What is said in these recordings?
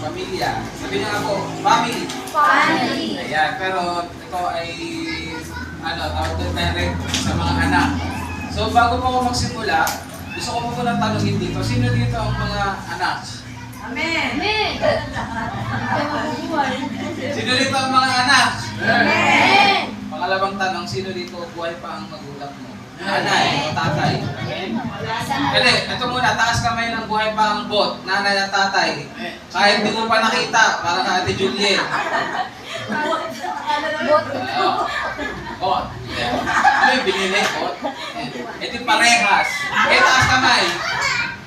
pamilya. Sabi niyo ako, family. Family. Ayan, pero ito ay tawag doon direct sa mga anak. So bago pa ako magsimula, gusto ko po muna tanungin dito, sino dito ang mga anak? Amen. Amen. Sino dito ang mga anak? Amen. Pangalawang tanong, sino dito buhay pa ang magulang mo? Nanay o tatay? Hindi, ito muna, taas kamay ng buhay pa ang bot, nanay at tatay. Kahit di mo pa nakita, para ka Ate Juliet. Bot. Ano yung binili? Bot? Ito yung parehas. Kaya taas kamay.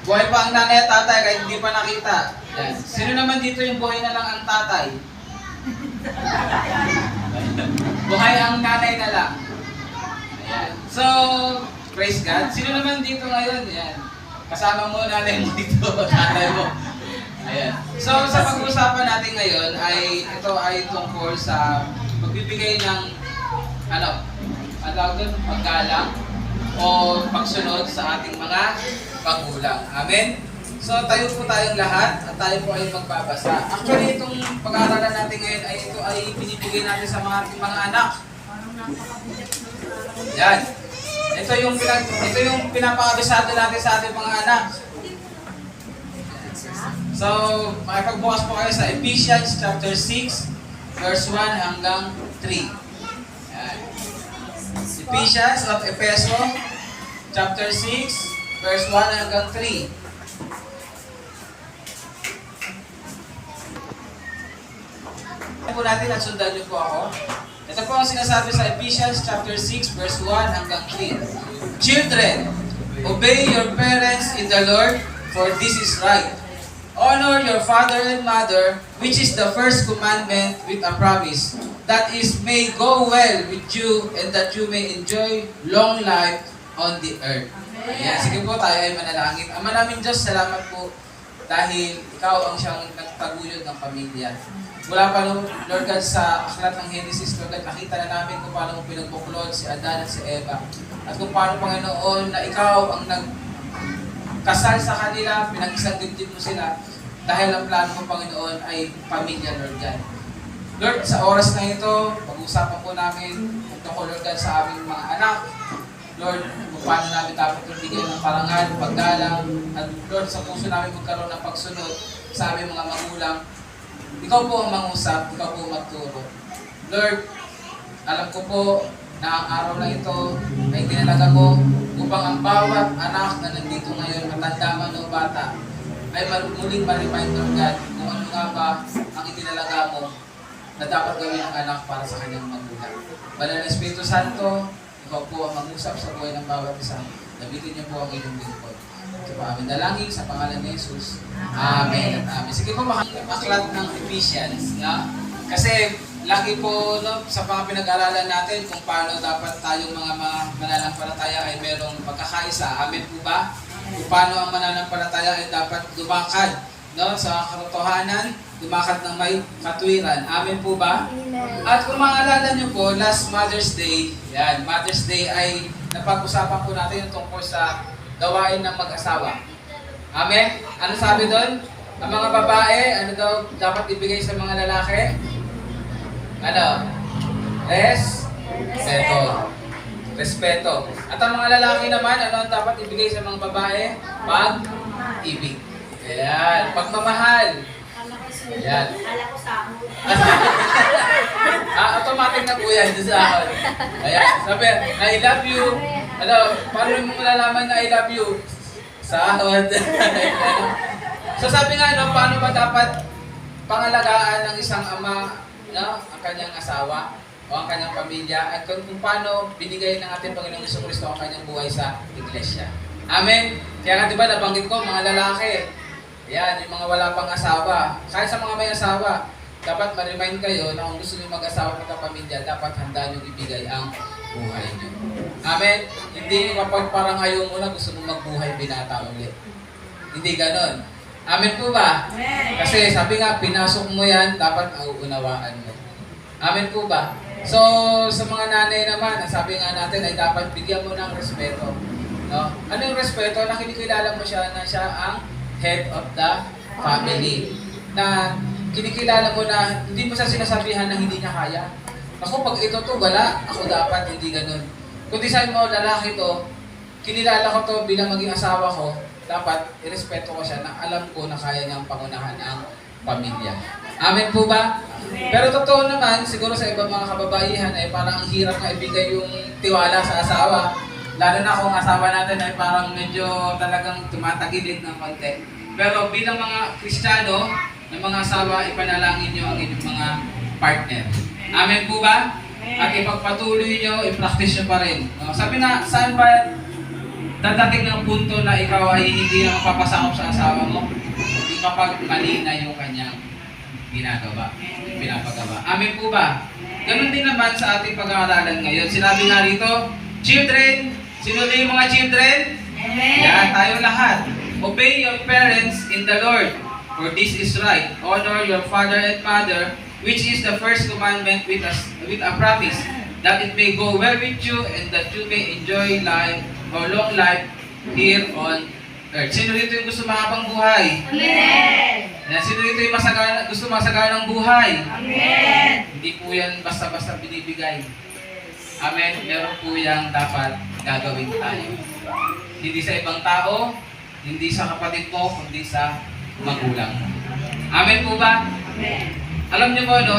Buhay pa ang nanay at tatay kahit hindi pa nakita. Yan. Sino naman dito yung buhay na lang ang tatay? Buhay ang nanay na lang. Ayan. So, praise God. Sino naman dito ngayon? Ayan. Kasama mo nanay mo dito, tatay mo. Ayan. So, sa pag-uusapan natin ngayon ay ito ay tungkol sa pagbibigay ng paggalang o pagsunod sa ating mga magulang. Amen? So, tayo po tayong lahat at tayo po ay magbabasa. Actually, itong pag-aaralan natin ngayon ay ito ay binibigay natin sa ating mga anak. Yan. Ito yung pinapakabisado natin sa ating mga anak. So, makipagbukas po kayo sa Ephesians chapter 6, verse 1 hanggang 3. Yan. Ephesians of Efeso, chapter 6, verse 1 hanggang 3. Po natin at sundan niyo po ako. Ito po ang sinasabi sa Ephesians chapter 6 verse 1 hanggang 3. Children, obey your parents in the Lord, for this is right. Honor your father and mother, which is the first commandment with a promise, that is may go well with you and that you may enjoy long life on the earth. Ayan, sige po tayo ay manalangin. Ama namin Diyos, salamat po dahil ikaw ang siyang nagtaguyod ng pamilya. Mula pa Lord God sa aklat ng Genesis, Lord God, nakita na namin kung paano mo pinagbuklod si Adan at si Eva. At kung paano, Panginoon, na ikaw ang nagkasal sa kanila, pinag-isang dibdib mo sila. Dahil ang plano mo, Panginoon, ay pamilya, Lord God. Lord, sa oras na ito, pag-usapan po namin tungkol, Lord God, sa aming mga anak. Lord, kung paano namin dapat bigyan ng parangal, paggalang, at Lord, sa puso namin magkaroon ng pagsunod sa aming mga magulang. Ikaw po ang mangusap, ikaw po magturo. Lord, alam ko po na ang araw na ito ay tinalaga mo upang ang bawat anak na nandito ngayon, matanda man o bata, ay muling ma-remind, Lord God, kung ano nga ba ang itinalaga mo na dapat gawin ng anak para sa kanyang magulang. Banal na Espiritu Santo, ikaw po ang mangusap sa buhay ng bawat isa. Nabitin niyo po ang inyong lingkod. Ito po aming dalangin sa pangalan ni Jesus. Amen at amen. Sige po, aklat ng Ephesians. Na? Kasi lagi po sa mga pinag-aralan natin kung paano dapat tayong mga mananampalataya ay merong pagkakaisa. Amen po ba? Kung paano ang mananampalataya ay dapat lumakad sa katotohanan, lumakad ng may katwiran. Amen po ba? Amen. At kung maalala nyo po, last Mother's Day, Mother's Day ay napag-usapan po natin yung tungkol sa gawain ng mag-asawa. Amen? Ano sabi doon? Ang mga babae, ano daw dapat ibigay sa mga lalaki? Ano? Respeto. At ang mga lalaki naman, ano ang dapat ibigay sa mga babae? Pag-ibig. Ayan. Pagmamahal. Ayan. Automatic na po yan sa akin. Ayan. Sabi, I love you. Ano, paano mo malalaman na I love you? Sahod. So sabi nga, paano ba dapat pangalagaan ng isang ama ang kanyang asawa o ang kanyang pamilya at kung paano binigay ng ating Panginoong Jesucristo ang kanyang buhay sa iglesia. Amen? Kaya nga diba nabanggit ko, mga lalaki, yan, yung mga wala pang asawa, kahit sa mga may asawa, dapat ma-remind kayo na kung gusto nyo mag-asawa magkapamilya, dapat handa nyo ibigay ang buhay nyo. Amen? Hindi kapag parang ayaw mo na gusto mong magbuhay binata ulit. Hindi ganon. Amen po ba? Amen. Kasi sabi nga, pinasok mo yan, dapat auunawaan mo. Amen po ba? So, sa mga nanay naman, sabi nga natin ay dapat bigyan mo ng respeto. No? Ano yung respeto? Na kinikilala mo siya na siya ang head of the family. na kinikilala mo na hindi mo siya sinasabihan na hindi niya kaya. Ako, pag ito to, wala. Ako dapat, hindi ganun. Kung design mo, lalaki to, kinilala ko to bilang maging asawa ko, dapat irespeto ko siya na alam ko na kaya niyang pangunahan ang pamilya. Amen po ba? Pero totoo naman, siguro sa ibang mga kababaihan ay parang ang hirap na ibigay yung tiwala sa asawa. Lalo na kung asawa natin ay parang medyo talagang tumatagilid ng konti. Pero bilang mga Kristiyano, ng mga asawa, ipanalangin nyo ang inyong mga partner. Amen po ba? At ipagpatuloy nyo, i-practice nyo pa rin. No? Sabi na, saan ba dadating ng punto na ikaw ay hindi na mapapasakop sa asawa mo? Hindi kapag mali na yung kanyang ginagawa, pinapagawa. Amen po ba? Ganun din naman sa ating pag-aaralan ngayon. Sinabi nga rito, children, sino rin yung mga children? Amen. Yan, tayo lahat. Obey your parents in the Lord, for this is right. Honor your father and mother, which is the first commandment with a promise, that it may go well with you and that you may enjoy life or long life here on earth. Sino dito yung gusto mahabang buhay? Amen. Yan, sino dito yung gusto masaganang buhay? Amen. Hindi po yan basta-basta binibigay. Amen. Meron po yung dapat gagawin tayo. Hindi sa ibang tao, hindi sa kapatid mo, kundi sa magulang mo. Amen po ba? Amen. Alam niyo po, no?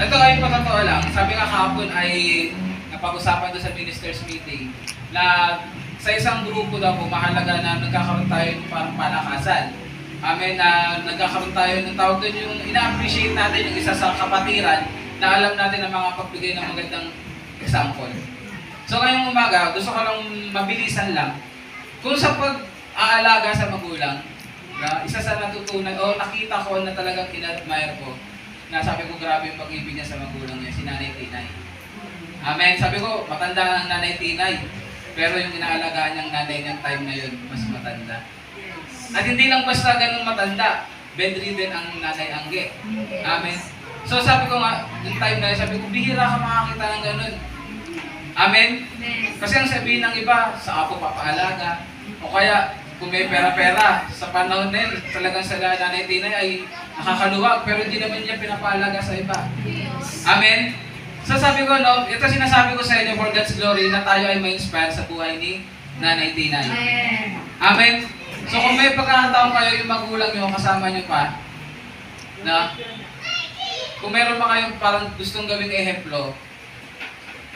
Ito ay patotoo lang. Sabi nga kahapon ay napag-usapan doon sa ministers meeting na sa isang grupo daw po, mahalaga na nagkakaroon tayo ng parang palakasan. Amen, na nagkakaroon tayo ng tawag doon yung ina-appreciate natin yung isa sa kapatiran na alam natin ang mga pagbigay ng magandang example. So ngayong umaga, gusto ko lang mabilisan lang kung sa pag-aalaga sa magulang, na isa sa natutunan o nakita ko na talagang in-admire ko, na sabi ko grabe yung pag-ibig niya sa magulang niya, si Nanay Tinay. Amen. Sabi ko, matanda ang Nanay Tinay, pero yung inaalagaan niyang nanay niyang time na yun, mas matanda. At hindi lang basta ganun matanda, bedridden ang Nanay Angge. Amen. So sabi ko nga, yung time na yun, sabi ko, bihira ka makakita ng ganun. Amen. Kasi ang sabihin ng iba, sa apo papaalaga, o kaya kung may pera-pera, sa panahon na yun, talagang sa Nanay Tinay ay nakakaluwag, pero hindi naman niya pinapaalaga sa iba. Amen? So sabi ko, no, ito sinasabi ko sa inyo for God's glory na tayo ay ma-inspire sa buhay ni Nanay Tinay. Amen. Amen? So kung may pagkakataon kayo yung magulang nyo, kasama nyo pa, na kung meron pa kayong parang gustong gawing ehemplo,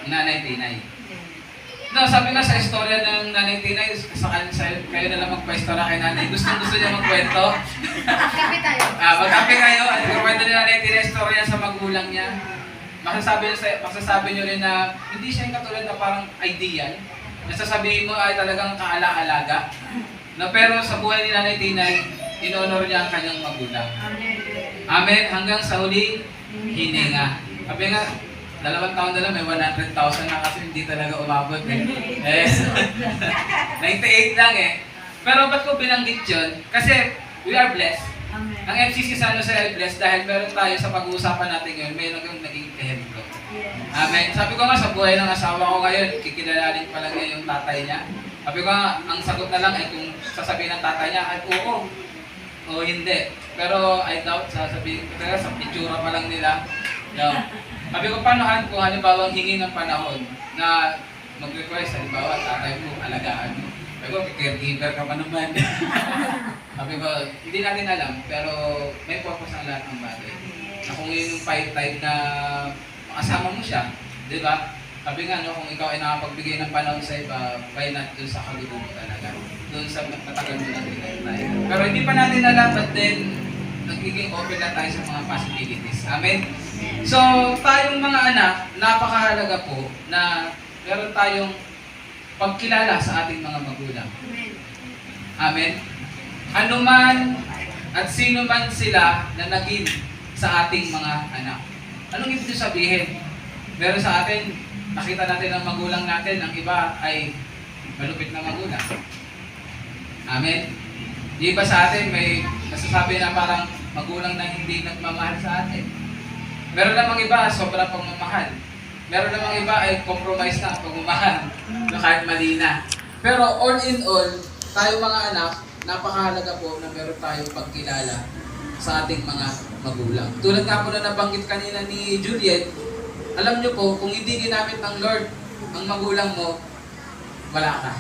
Nanay Tinay. No, sabi nga sa istorya ng Nanay Tinay, kayo na lang magpa-istorya kay Nanay. Gusto niya magkwento. Kape tayo. Magkape kayo at kwento ni Nanay Tinay istorya sa magulang niya. Masasabi niyo rin na hindi siya yung katulad na parang ideal. Nasasabihin mo ay talagang kaala-alaga. No, pero sa buhay ni Nanay Tinay, in-honor niya ang kanyang magulang. Amen. Amen. Hanggang sa huling hininga. Sabi nga, 2 taon na lang, may 100,000 na kasi hindi talaga umabot eh. 98 lang eh. Pero ba't ko binanggit yun? Kasi we are blessed. Amen. Ang MCC San Jose ay blessed dahil meron tayo sa pag-uusapan natin ngayon, may naging ehemplo. Amen. Sabi ko nga sa buhay ng asawa ko ngayon, kikilalanin pa lang niya yung tatay niya. Sabi ko nga, ang sagot na lang ay kung sasabihin ng tatay niya, ay oo o hindi. Pero I doubt, sasabihin ko talaga, sa pictura pa lang nila. No. Sabi ko, paano kung halimbawa hingi ng panahon na mag-request, halimbawa, tatay mo, alagaan mo. Sabi ko, caregiver ka pa naman. Sabi ko, hindi natin alam, pero may purpose ang lahat ng bagay. Na kung yun yung time na makasama mo siya, di ba? Sabi nga, no, kung ikaw ay nakapagbigay ng panahon sa iba, why not dun sa kaluluwa mo talaga? Dun sa matagal mo lang tayo. Pero hindi pa natin alam, but then, nagiging open na tayo sa mga possibilities. Amen? So, tayong mga anak, napakahalaga po na meron tayong pagkilala sa ating mga magulang. Amen. Amen? Ano man at sino man sila na naging sa ating mga anak. Anong ibig sabihin? Meron sa atin, nakita natin ang magulang natin, ang iba ay malupit na magulang. Amen? Di ba sa atin may nasasabi na parang magulang na hindi nagmamahal sa atin? Meron namang iba, sobrang pagmamahal. Meron namang iba ay compromise na pagmamahal, na kahit mali na. Pero all in all, tayo mga anak, napakahalaga po na meron tayong pagkilala sa ating mga magulang. Tulad nga po na nabanggit kanina ni Juliet, alam niyo po, kung hindi ginamit ng Lord ang magulang mo, wala ka.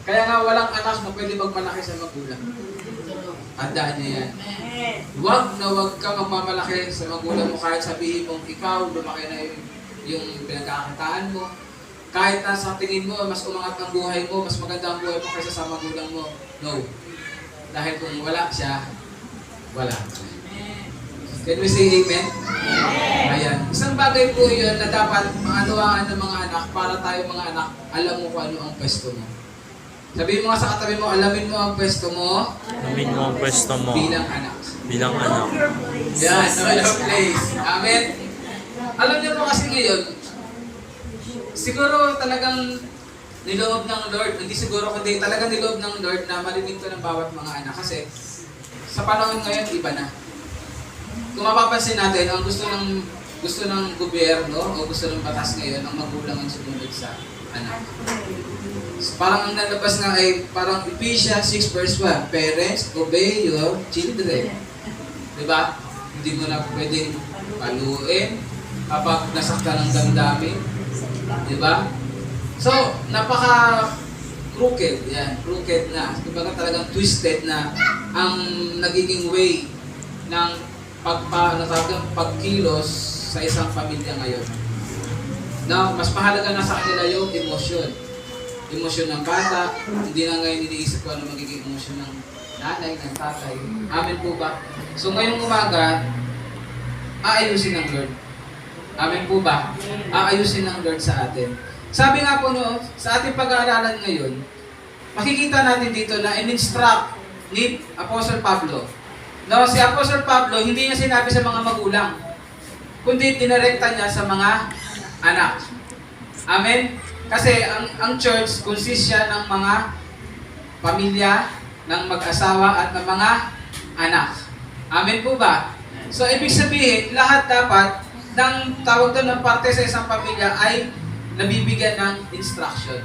Kaya nga walang anak na pwede magmalaki sa magulang. Tandaan niyo yan. Huwag na huwag ka magmamalaki sa magulang mo kahit sabihin mong ikaw, lumaki na yung pinagkakakitaan mo. Kahit na sa tingin mo, mas umangat ang buhay mo, mas maganda ang buhay mo kaysa sa magulang mo. No. Dahil kung wala siya, wala. Can we say amen? Ayan. Isang bagay po yun na dapat maanawaan ng mga anak para tayo mga anak, alam mo kung ano ang pwesto mo. Sabihin mo nga sa katabi mo, alamin mo ang pwesto mo. Alamin mo ang pwesto mo Bilang anak. bilang anak. Yan, know your place. Amen. Alam niyo po kasi ngayon, siguro talagang niloob ng Lord, hindi siguro kundi talagang niloob ng Lord na marinig ko ng bawat mga anak. Kasi sa panahon ngayon, iba na. Kung mapapansin natin, ang gusto ng gobyerno o gusto ng batas ngayon, ang magulang ang sumunod sa anak. So, parang ang nalabas nga ay parang Ephesians 6 verse 1, parents, obey your children. Diba? Hindi mo na pwedeng paluin kapag nasaktan ng damdamin. Diba? So, napaka-crooked. Yan, crooked na. Diba talagang twisted na ang nagiging way ng pagkilos sa isang pamilya ngayon. Now, mas mahalaga na sa kanila yung emosyon. Emosyon ng bata, hindi na ngayon iniisip ko ano magiging emosyon ng nanay, ng tatay. Amen po ba? So ngayong umaga, aayusin ng Lord. Amen po ba? Aayusin ng Lord sa atin. Sabi nga po no, sa ating pag-aaralan ngayon, makikita natin dito na in-instruct ni Apostle Pablo. No, si Apostle Pablo, hindi niya sinabi sa mga magulang, kundi dinirekta niya sa mga anak. Amen? Kasi ang church consists siya ng mga pamilya, ng mag-asawa at ng mga anak. Amen po ba? So, ibig sabihin, lahat dapat ng tawag doon ng parte sa isang pamilya ay nabibigyan ng instruction.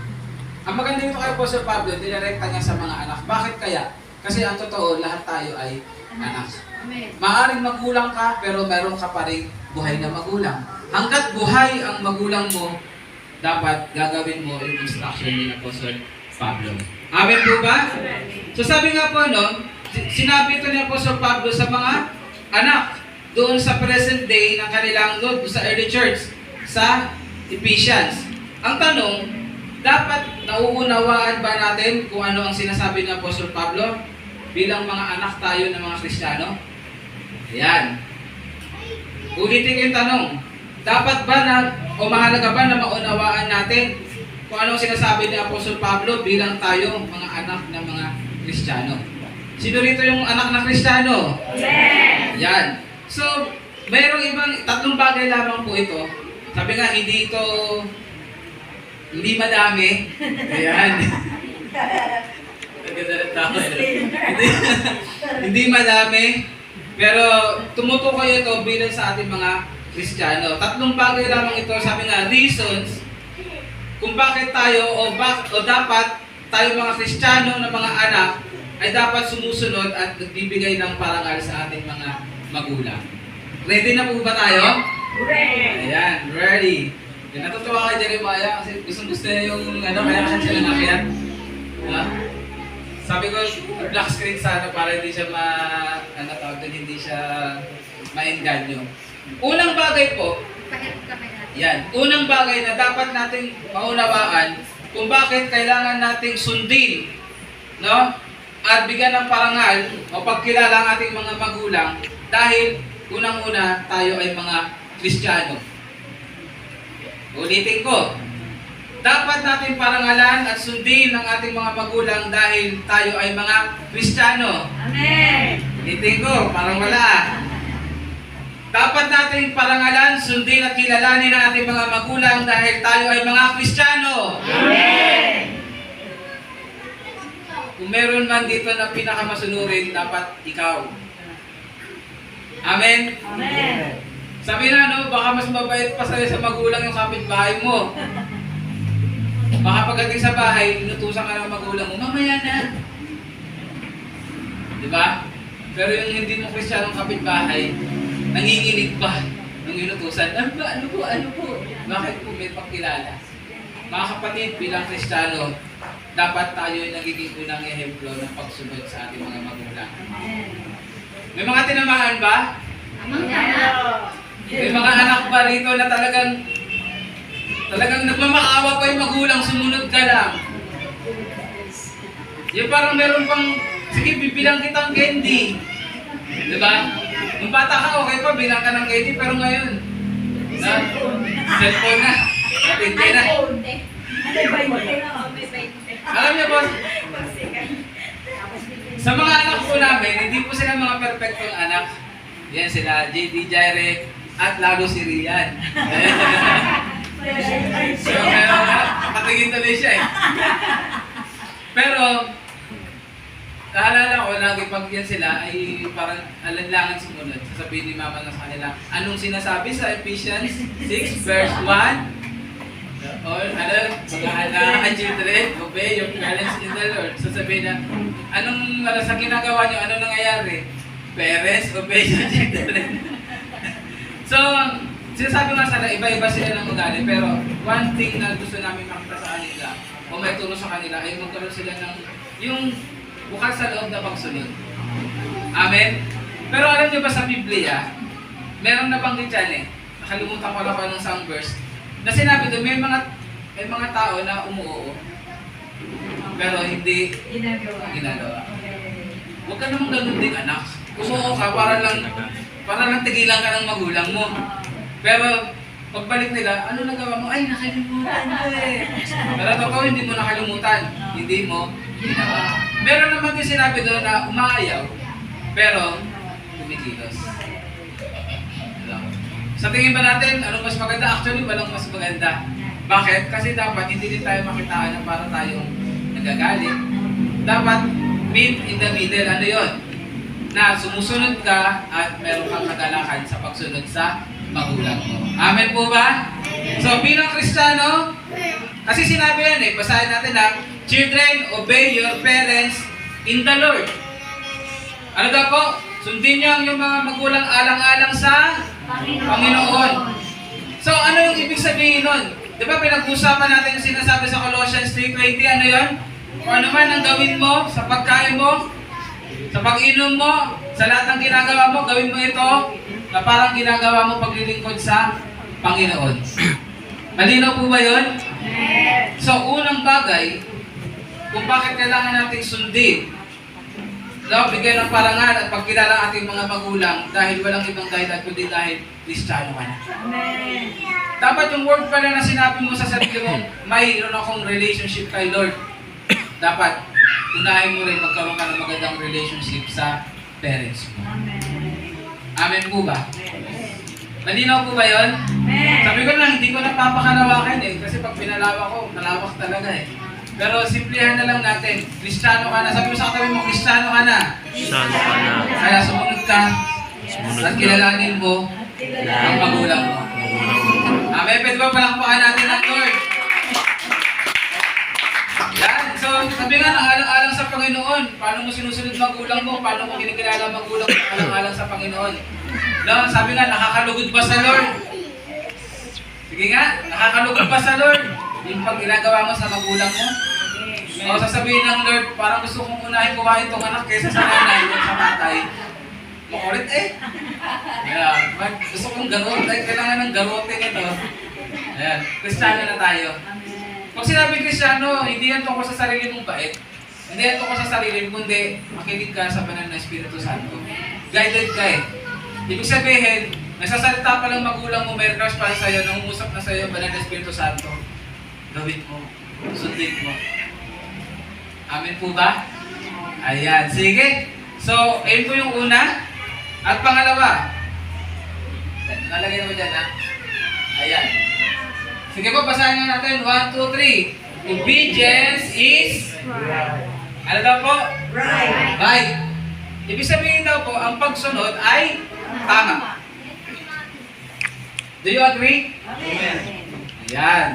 Ang maganda dito kay Apostle Pablo, dinirekta niya sa mga anak. Bakit kaya? Kasi ang totoo, lahat tayo ay anak. Maaring magulang ka, pero meron ka pa rin buhay na magulang. Hanggat buhay ang magulang mo, dapat gagawin mo yung instruction ni Apostle Pablo. Amen po ba? So sabi nga po, no, sinabi ito ni Apostle Pablo sa mga anak doon sa present day ng kanilang Lord, sa early church, sa Ephesians. Ang tanong, dapat nauunawaan ba natin kung ano ang sinasabi ni Apostle Pablo bilang mga anak tayo ng mga Kristiyano? Ayan. Ulitin ko yung tanong. Dapat ba na, o mahalaga ba na maunawaan natin kung anong sinasabi ni Apostol Pablo bilang tayo mga anak ng mga Kristiyano? Sino rito yung anak ng Kristiyano? Yes! Yan. So, mayroong ibang, tatlong bagay lamang po ito. Sabi nga, hindi madami. Ayan. Hindi madami. Pero tumutukoy ito bilang sa ating mga Kristiyano. Tatlong bagay lamang ito, sabi nga, reasons kung bakit tayo o dapat tayo mga Kristiyano na mga anak ay dapat sumusunod at nagbibigay ng parangal sa ating mga magulang. Ready na po ba tayo? Ready! Ayan, ready. Yan, natutuwa kay Jeremiah kasi gusto niya yung kaya kasi siya nanakyan. Sabi ko, black screen sana para hindi siya hindi siya maengganyo. Unang bagay po, unang bagay na dapat nating maunawaan kung bakit kailangan nating sundin, no? At bigyan ng parangal o pagkilala ang ating mga magulang dahil unang-una tayo ay mga Kristiyano. Ulitin ko, dapat natin parangalan at sundin ang ating mga magulang dahil tayo ay mga Kristiyano. Amen! Ulitin ko, parang wala. Dapat natin parangalan, sundin at kilalanin ang ating mga magulang dahil tayo ay mga Kristiyano. Amen! Kung meron man dito na pinakamasunurin, dapat ikaw. Amen? Amen! Sabi na, no, baka mas mabait pa sa'yo sa magulang yung kapitbahay mo. Baka pagdating sa bahay, inutusan ka ng magulang mo, mamaya na. Diba? Pero yung hindi mo Kristiyanong kapitbahay, nanginginig pa ng inutusan. Ano ba? Ano po? Bakit po may pakilala? Mga kapatid, bilang Kristiyano, dapat tayo ay nagiging unang ehemplo ng pagsunod sa ating mga magulang. May mga tinamaan ba? May mga anak ba rito na talagang nagmamakaawa pa yung magulang, sumunod ka lang. Yung parang meron pang, sige, bibilang kitang candy. Diba? Nung bata ka, okay pa, bilang ka ng candy, pero ngayon, cellphone na. Hindi na. Alam niyo po, sa mga anak po namin, hindi po sila mga perfectong anak. Yan sila, JD, Jaire, at lalo si Rian. So, meron nga, patingin tuloy siya eh. Pero, naalala ko, lagi pag yan sila ay parang alanlangan sumunod. Sasabihin ni mama na sa kanila, anong sinasabi sa Ephesians 6 verse 1? Or, mga anak, children, obey your parents in the Lord. Sasabihin na, anong sa ginagawa niyo, ano nangyayari? Parents, obey your children. So, sinasabi nga sana, iba-iba sila ng ugali, pero one thing na gusto namin makita sa kanila, o may turo sa kanila, ay magkaroon sila ng yung bukas sa loob na pagsunod. Amen? Pero alam niyo ba sa Biblia, merong nabanggit yan eh, nakalimutan ko lang pa ng isang verse, na sinabi doon, may mga tao na umuoo, pero hindi ginagawa. Huwag ka namang ganun din, anak. Umuoo ka para lang tigilan ka ng magulang mo. Pero pagbalik nila, ano nagawa mo? Ay, nakalimutan ko eh. Pero totoo, hindi mo nakalimutan. Hindi mo ginawa. Meron naman din sinabi doon na umaayaw, pero kumikilos. Sa tingin ba natin, ano mas maganda? Actually, walang mas maganda. Bakit? Kasi dapat hindi din tayo makitaan na para tayong nagagalit. Dapat meet in the middle. Ano yun? Na sumusunod ka at meron kang kagalakan sa pagsunod sa magulang mo. Amen po ba? So bilang Kristiyano, kasi sinabi yan eh, basahin natin na, children, obey your parents in the Lord. Ano daw po? Sundin niyo ang yung mga magulang alang-alang sa Panginoon. So ano yung ibig sabihin nun? Di ba pinag-usapan natin yung sinasabi sa Colossians 3:20, ano yun? Kung ano man ang gawin mo sa pagkain mo, sa pag-inom mo, sa lahat ng ginagawa mo, gawin mo ito na parang ginagawa mo paglilingkod sa Panginoon. Malinaw po ba yun? So, unang bagay, kung bakit kailangan nating sundin, bigyan ng parangal at pagkilala ang ating mga magulang dahil walang ibang dahilan kundi dahil Kristiyano ka na. Dapat yung word pala na sinabi mo sa sarili mo, mayroon akong relationship kay Lord. Dapat, unahin mo rin magkaroon ka ng magandang relationship sa parents mo. Amen po ba? Malinaw po ba yun? Sabi ko lang, hindi ko napapakalawakan eh. Kasi pag pinalawa ko, malawak talaga eh. Pero simplihan na lang natin, Kristiyano ka na. Sabi mo sa katabi mo, Kristiyano ka na. Kristiyano ka na. Kaya sumunod ka at kilalanin mo ang magulang mo. Amen. Pwede ba palakpakan natin ang Lord? Yan. So, sabi nga, alang-alang sa Panginoon. Paano mo sinusunod magulang mo? Paano mo kinikilala magulang mo? Alang-alang sa Panginoon. No, sabi nga, nakakalugod ba sa Lord? Sige nga, nakakalugod ba sa Lord? Yung pag ginagawa mo sa magulang mo? O sasabihin ng Lord, parang gusto kong unahin kumain itong anak kaysa sa nanay o sa tatay. Makulit eh. Yeah, gusto kong garot. Kailangan ng garotin ito. Ayan, Kristiyano na tayo. Pag sinabi Kristiyano, hindi yan tungkol sa sarili mong bait. Hindi yan tungkol sa sarili mo, kundi makinig ka sa banal na Espiritu Santo. Guided ka eh. Ibig sabihin, nagsasalita pa lang magulang mo, may crush para sa'yo, nangungusap na sa'yo banal na Espiritu Santo. Gawin mo. Sundin mo. Amen po ba? Ayan. Sige. So, ayun po yung una. At pangalawa. Nalagay mo dyan ha. Ayan. Sige po, basahin na natin. 1, 2, 3. Obedience is ano daw po? Right. Ibig sabihin daw po, ang pagsunod ay tama. Do you agree? Amen. Ayan.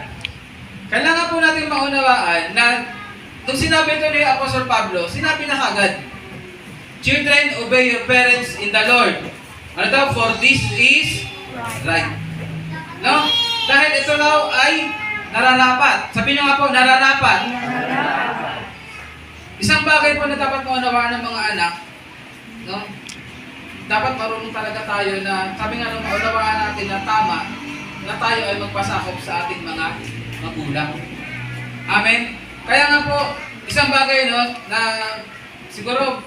Kailangan po natin maunawaan na nung sinabi ito ni Apostol Pablo, sinabi na kagad, Children, obey your parents in the Lord. Ano daw? For this is right. No? Dahil ito daw ay nararapat. Sabihin nyo nga po, nararapat. Isang bagay po na dapat maunawaan ng mga anak, no? Dapat marunong talaga tayo na, sabi nga nung maunawaan natin na tama, na tayo ay magpasakop sa ating mga magulang. Amen? Kaya nga po, isang bagay, no, na siguro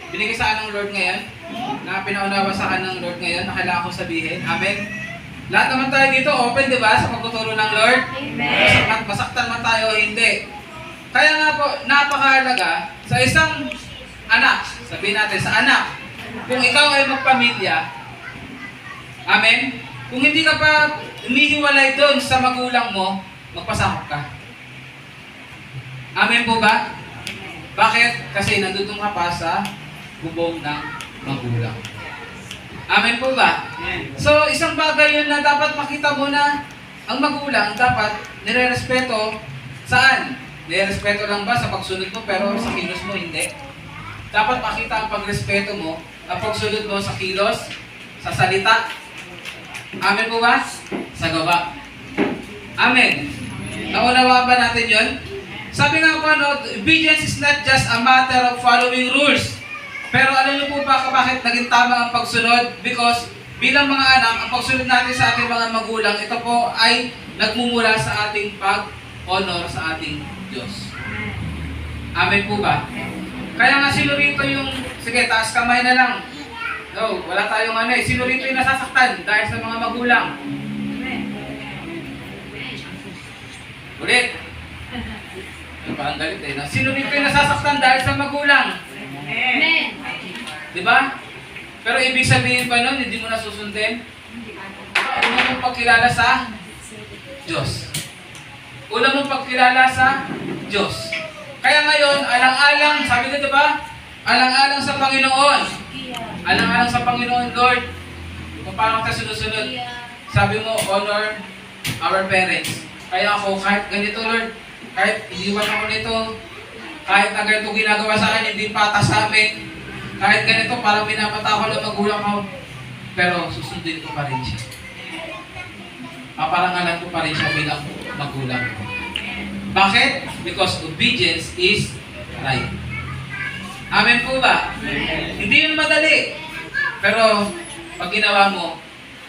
binigay sa akin ng Lord ngayon, na pinaunawa sa akin ng Lord ngayon, na kailangan kong sabihin. Amen? Lahat naman tayo dito open, di ba, sa pagtuturo ng Lord? Amen. Masaktan man tayo, hindi. Kaya nga po, napakahalaga sa isang anak, sabihin natin, sa anak, kung ikaw ay magpamilya, amen? Kung hindi ka pa umihiwalay doon sa magulang mo, magpasakop ka. Amen po ba? Bakit? Kasi nandun ka pa sa bubong ng magulang. Amen po ba? So, isang bagay yun na dapat makita mo na ang magulang dapat nire-respeto saan? Nire-respeto lang ba sa pagsunod mo pero sa kilos mo hindi? Dapat makita ang pagrespeto mo, ang pagsunod mo sa kilos, sa salita. Amen po ba? Sa gawa. Amen. Naunawaan ba natin yun? Sabi nga po, no, obedience is not just a matter of following rules. Pero alam niyo po ba bakit naging tama ang pagsunod? Because bilang mga anak, ang pagsunod natin sa ating mga magulang, ito po ay nagmumula sa ating pag-honor sa ating Diyos. Amen po ba? Kaya nga sino rito yung, sige, taas kamay na lang. No, wala tayong ano eh. Sino rito yung nasasaktan dahil sa mga magulang? Ulit. Parang galit eh. Sino rito yung nasasaktan dahil sa magulang? Amen. Diba? Pero ibig sabihin ba nun, hindi mo nasusundin? Una mong pagkilala sa Diyos. Una mong pagkilala sa Diyos. Kaya ngayon, alang-alang, sabi ko diba? Alang-alang sa Panginoon. Alang-alang sa Panginoon, Lord. Kung paano kita sinusunod. Sabi mo, honor our parents. Kaya ako, kahit ganito, Lord, kahit iniwan ako nito, kahit na ganito ginagawa sa akin, hindi patas sa amin, kahit ganito, parang minamata ko lang magulang ko, pero susundin ko pa rin siya. Paparangalan ko pa rin siya bilang magulang ko. Bakit? Because obedience is right. Amen po ba? Hindi yun madali. Pero, pag ginawa mo,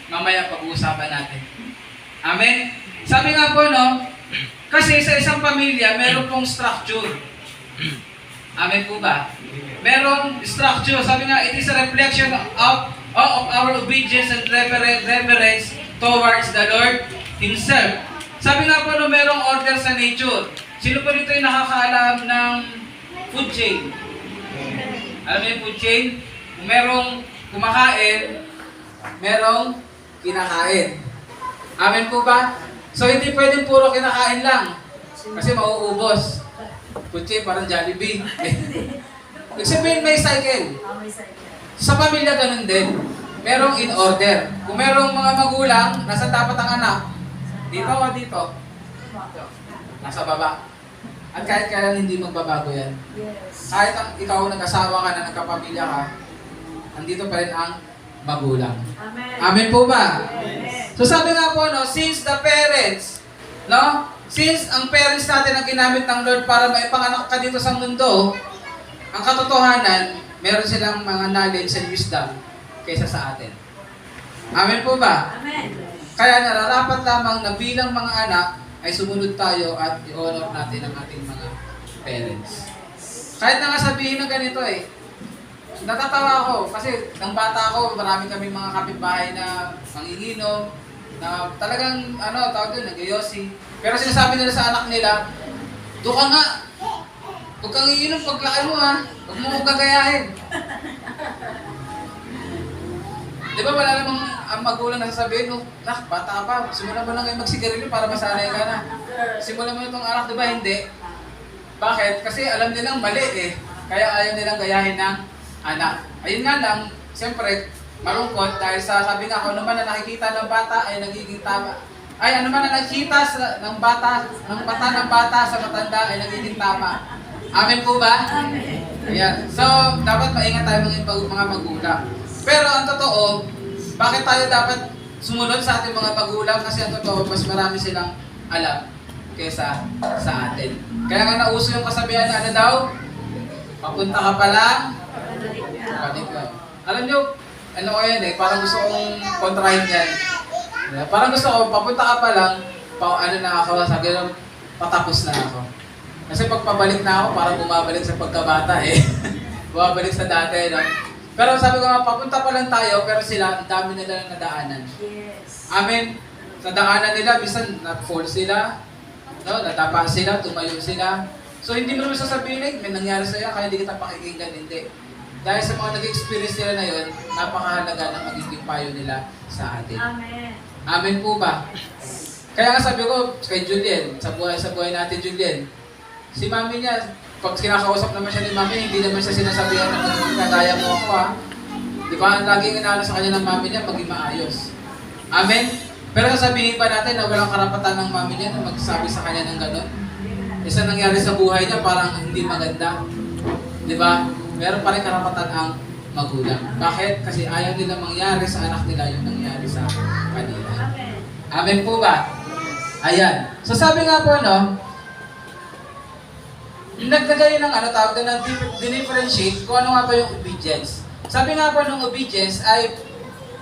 mamaya pag-uusapan natin. Amen? Sabi nga po, no, kasi sa isang pamilya, meron pong structure. Amen po ba? Merong structure. Sabi nga, it is a reflection of our obedience and reverence towards the Lord Himself. Sabi nga po, no, merong order sa nature. Sino po dito yung nakakaalam ng food chain? Alam niyo yung food chain? Kung merong kumakain, merong kinakain. Amen po ba? So, hindi pwedeng puro kinakain lang. Kasi mauubos. Kutsi, parang Jollibee. Ibig sabihin may cycle. Sa pamilya ganun din. Merong in order. Kung merong mga magulang, nasa dapat ang anak? Dito o dito? Nasa baba. At kahit kailan hindi magbabago yan. Kahit ikaw nag-asawa ka na nagkapamilya ka, andito pa rin ang magulang. Amen po ba? So sabi nga po, no, since the parents, no, since ang parents natin ang ginamit ng Lord para maipanganak ka dito sa mundo, ang katotohanan, meron silang mga knowledge and wisdom kaysa sa atin. Amen po ba? Amen. Kaya nararapat lamang na bilang mga anak ay sumunod tayo at i-honor natin ang ating mga parents. Kahit na nga sabihin na ganito eh, natatawa ako kasi nang bata ako, marami kaming mga kapitbahay na manginginom, na talagang, tawag doon, nag-yosi. Pero sinasabi nila sa anak nila, doon ka nga, huwag kang iinom paglaki mo ha, huwag mo gagayahin. Di ba wala namang ang magulang na sasabihin, no, nak, bata pa, simulan mo na ngayon magsigarilyo para masanay ka na. Simulan mo itong anak, di ba? Hindi. Bakit? Kasi alam nilang mali eh. Kaya ayaw nilang gayahin ng anak. Ayun nga lang, siyempre, malungkot dahil sa sabi nga, kung naman na nakikita ng bata ay nagiging tama. Ay, ano man na nakikita ng mata ng bata sa matanda ay nagiging tama. Amen po ba? Amen. Ayan. So, dapat maingat tayo mga magulang. Pero ang totoo, bakit tayo dapat sumunod sa ating mga magulang? Kasi ang totoo, mas marami silang alam kaysa sa atin. Kaya nga nauso yung kasabihan na ano daw? Papunta ka pa lang, balik ka. Alam nyo, ano ko yan parang gusto kong kontrahin yan. Parang gusto ko, papunta ka pa lang, ano na ako, sabi lang, patapos na ako. Kasi pag pabalik na ako, parang bumabalik sa pagkabata bumabalik sa dati, no? Pero sabi ko nga, papunta pa lang tayo, pero sila, ang dami nila ng nadaanan. Yes. Amen. Sa daanan nila, minsan na-fall sila, no? Natapa sila, tumayo sila. So hindi mo naman sasabihin, may nangyari sa'yo, kaya hindi kita pakikinggan, hindi. Dahil sa mga nag-experience nila na yun, napakahalaga ng magiging payo nila sa atin. Amen. Amen po ba? Kaya nga sabi ko kay Julien, sa buhay natin Julien, si mami niya, pag kinakausap naman siya ni mami, hindi naman siya sinasabihan na magkakaya mo ako Di ba? Laging inaano sa kanya ng mami niya, maging maayos. Amen? Pero sabihin pa natin na walang karapatan ng mami niya na magsabi sa kanya ng gano'n. Isa nangyari sa buhay niya, parang hindi maganda. Di ba? Meron pa rin karapatan ang magulang. Bakit? Kasi ayaw nila mangyari sa anak nila yung nangyari sa kanila. Amen. Amen po ba? Ayan. So sabi nga po, no, naglagay ng tawag na differentiate kung ano nga ba yung obedience. Sabi nga po ng obedience ay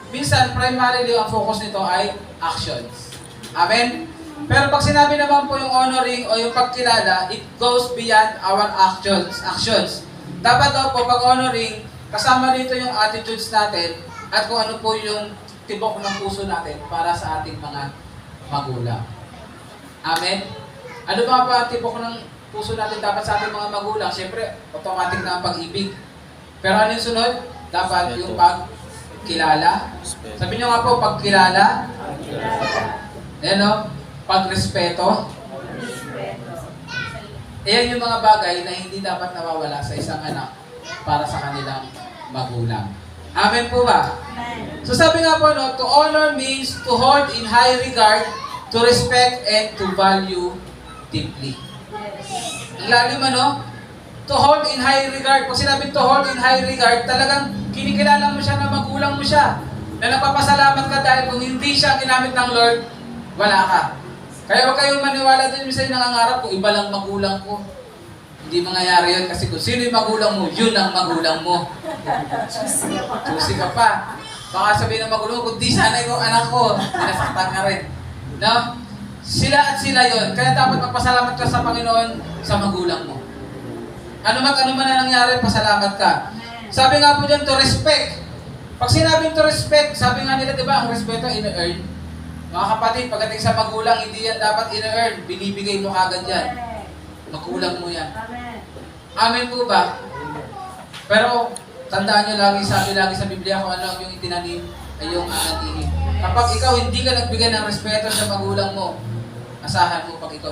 minsan primarily ang focus nito ay actions. Amen? Pero pag sinabi naman po yung honoring o yung pagkilala, it goes beyond our actions. Dapat daw po pag honoring, kasama dito yung attitudes natin at kung ano po yung tibok ng puso natin para sa ating mga magulang. Amen? Ano ba ang tibok ng puso natin dapat sa ating mga magulang? Siyempre, automatic na ang pag-ibig. Pero ano yung sunod? Dapat yung pagkilala. Sabi nyo nga po, pagkilala. Ayan o, pagrespeto. Ayan yung mga bagay na hindi dapat nawawala sa isang anak para sa kanilang magulang. Amen po ba? Amen. So sabi nga po, no, to honor means to hold in high regard, to respect, and to value deeply. Ang lalim to hold in high regard. Pag sinabi to hold in high regard, talagang kinikilala mo siya na magulang mo siya. Na nagpapasalamat ka dahil kung hindi siya ginamit ng Lord, wala ka. Kaya huwag kayong maniwala din sa nangangarap kung iba lang magulang ko. Hindi mangyayari yun kasi kung sino yung magulang mo, yun ang magulang mo. Susi ka pa. Baka sabihin ng magulang mo, kung di sana yung anak ko, pinasaktan ka rin. No? Sila at sila yun. Kaya dapat magpasalamat ka sa Panginoon sa magulang mo. Ano man na nangyari, pasalamat ka. Sabi nga po dyan, to respect. Pag sinabing to respect, sabi nga nila, di ba, ang respeto ina-earn. Mga kapatid, pagdating sa magulang, hindi yan dapat ina-earn. Binibigay mo agad yan. Magulang mo yan. Amen. Amen po ba? Pero, tandaan nyo lagi, sabi lagi sa Biblia kung ano yung itinanim ay yung aanihin. Kapag ikaw hindi ka nagbigay ng respeto sa magulang mo, asahan mo pag ikaw